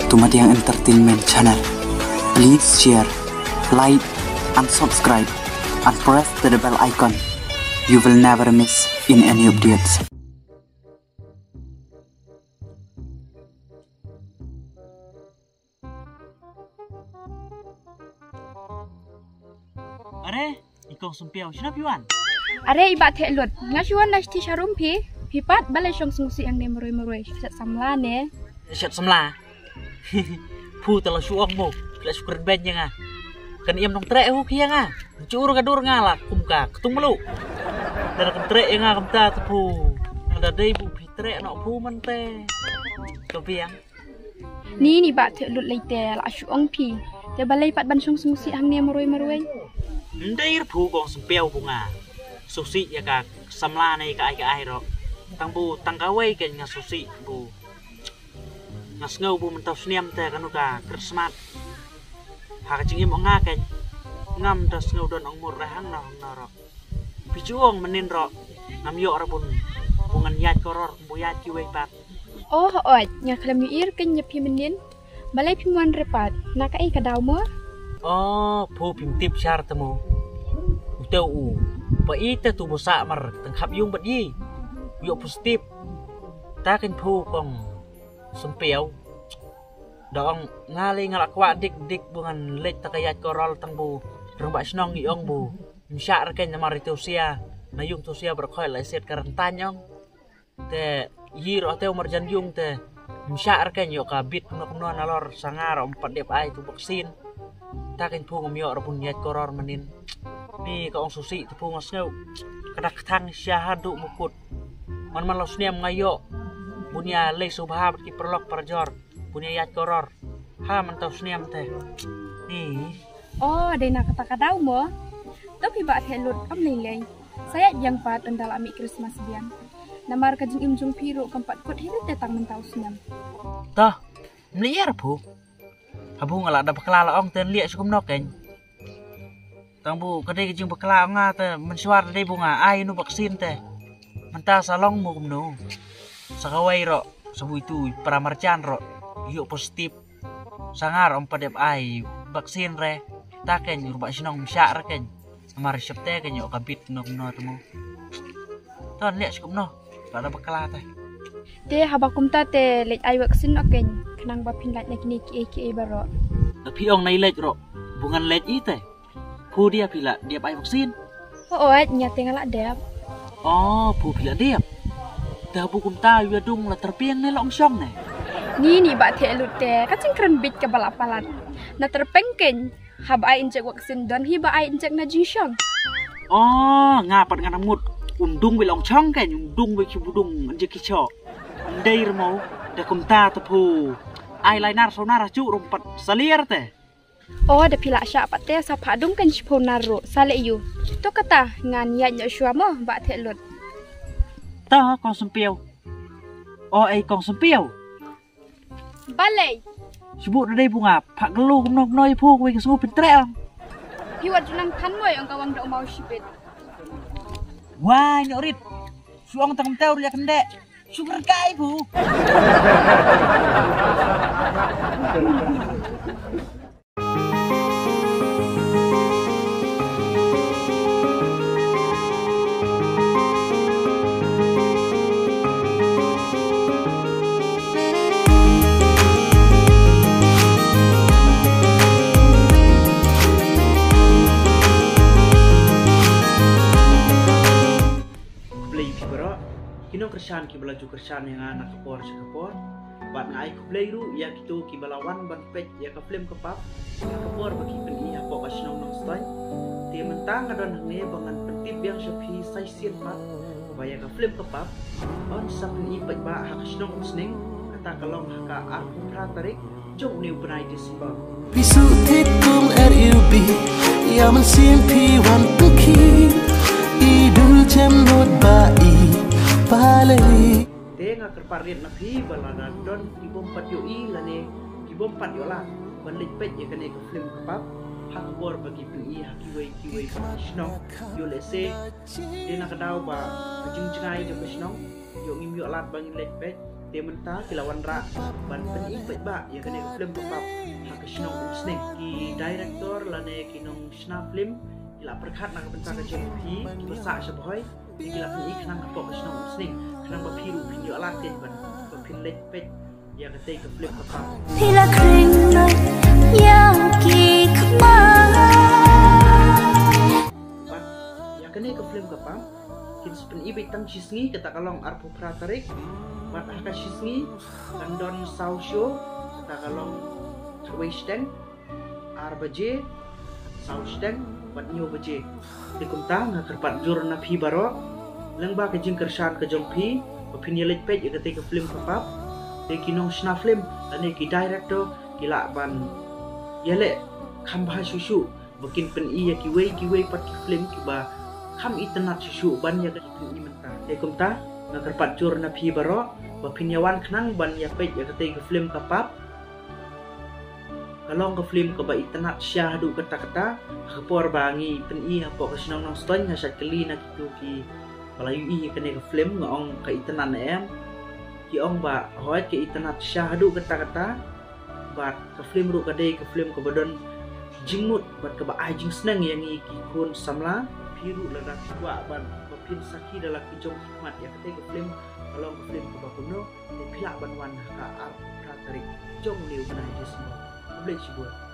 to Madiang Entertainment channel. Please share, like, and subscribe, and press the bell icon. You will never miss in any updates. Are, ikong sumpiaw, sinap yuan? Are iba telut, ngasuan nas ti sharum pi pat balai syong sungsi ang ne meroi sat samla ne. Sat samla. Pu tala suang mo, kila syukur ben nga. Kan iam nong trek hu kia nga. Curu kadur ngala kumka, ketung melu. Dara kan trek nga kamta tepu. Ada dei bu pi trek nok pu man te. Kepiang. Ni ba telut lai te la syong pi. Te balai pat ban syong sungsi ang ne meroi. Ndai pu gong sumpiaw bunga. Susi ya ka samla nei ka ai ro. Tang bu tang kawai kan nga susi bu. Ngas ngau bu mentau sniam te kanu ka krismat. Ha ka cingim nga kan. Ngam das ngau don ong mur rahang na ro. Pijuong menin ro. Ngam yo ra bun. Bungan yat koror bu yat ki wei pat. Oh oi, nya klam yu ir kan nyepi menin. Balai pi muan repat. Na ka ai ka daw mo? Oh, pu pim tip syar temu. Utau u. Pa ita tu bosa mar tengkap yung bat yi. Yo positif. Takin pu kong sumpiaw. Dong ngali ngalak kwa dik bungan lek takayat korol tang bu. Rembak senong iong bu. Msyak reken namar itu sia. Na yung tu sia berkhoy lai set karantan yong. Te yir oteu marjan yung te. Msyak reken yo ka bit kuno nalor sangar ompat dep ai tu vaksin. Takin pu ngomyo rapun yat koror menin. Ni ka ong susi tu pu ngasngau. Kadak tang syahadu mukut. Man los niam ngayo. Punya le subha ki perlok perjor. Punya yat koror. Ha man tau sniam teh. Ni. Oh, ada nak kata kadau mo. Tapi ba telut am leleng. Saya yang pat endal ami Christmas biang. Namar kajing imjung piru keempat kut hirit datang mentau sniam. Tah, meliar pu. Abu ngalak ada bekala ong ten liak sukum noken. Tang bu kadai kajing bekala ong te mensuar dei bunga ai nu vaksin te. Mentah salong mu kumno. Sakawai ro sabu itu pramarcan ro. Yuk positif. Sangar om padep ai vaksin re. Taken rubak sinong msyak reken. Amar resep te ken yo kabit nok no temu. Ton liak sukum no. Ada bekala te. Te habakum ta te lek ai vaksin oken. Kenang bapin lat nak ni ki baro. Tapi ong nai lek ro. Bungan lek ite. Pu dia pila dia ai vaksin. Oh, nya tengalak dep. Oh, pu pila dia. Dah bukum ta yu dung la terpiang ne long syong ne. Ni ba telut te kacing keren bit ke balapalan. Na terpengken hab ai injek vaksin don hi ba ai injek na jinsyong. Oh, ngapat ngana mut. Undung wi long chong kan undung wi ki budung injek ki cho. Ndai rmo da kum ta ta pu. Ai lai nar sonar chu rompat salier te. Oh, ada pila syak pat te sapa dung kan chipo naru sale yu. To kata ngan ya nya syua mo ba telut. Ta kong sempiau. Oh, ai kong sempiau. Balai. Sebut dei bunga pak gelu kum nok noi pu wi kesu pintrek. Hiwat junang tan moy ang kawang da mau sipit. Wah, nyorit. Suang tang tau liak kendek. Syukur kai bu. Kino kersan ki belaju kersan yang anak kepor sekepor. Bat ngai kublai ru ya kitu ki balawan ban pet ya ka film kepap. Kepor bagi peni apa ka sinong nong stai. Ti mentang adon nge bangan pentip yang sepi sai sien pat. Baya ka film kepap. On sapni pet ba hak sinong sning kata kalong ka aku pratarik jong new benai Desember. Pisu tikum RUB ya mensimpi wan peki idul jemnot bai palai tenga kerparit na phi balana don ki bompat yo I lane ki bompat yo la banlit pet ya kane ke film kapap hak bor bagi pi hak kiwei snong yo lese dina kadau ba kajing cengai jo snong yo ngim yo lat bang lek pet Tementa kilawan ra ban pen ipet ba ya kene film kapap hak snong snake ki director lane kinong sna film kila perkhat nang pensa ka JP ki basa saboy kila pen ik nang kapok snong snake nang ba phiru video alatin ban ba phin lek pet ya kate ka film kapap Pila kring yang ki kema ban ya kene ka film kapap kin pen ipet tang chisngi kata kalong arpu pratarik mat haka shisngi kandon sausyo kata kalong Western arbaje Southern bat nyo baje dikumta nga kerpat jur na phi baro lengba ke jing kersan ke jongpi opin yelet page ke te film kapap te kinong sna film ane ki director kila ban yele khamba susu bukin pen iya ki wei pat ki film ki ba kham internet susu ban ya ke ni menta dikumta nga kerpat jur na phi baro opin yawan khnang ban ya page ke te film kapap kalong ke film ke ba internet syahdu kata-kata kepor bangi pen i apa ke senong nong ston ngasat keli na kitu ki Melayu i kene ke film ngong ke internet em ki ong ba hoat ke internet syahdu kata-kata bat ke film ru kade ke film ke badon jingmut bat ke ba ajing seneng yang i ki kun samla piru la tua ban pin saki dalam kijong hikmat ya kate ke film kalong ke film ke ba kuno de pilak ban wan ka ar pratarik jong liu kana jesmo Boleh cuba.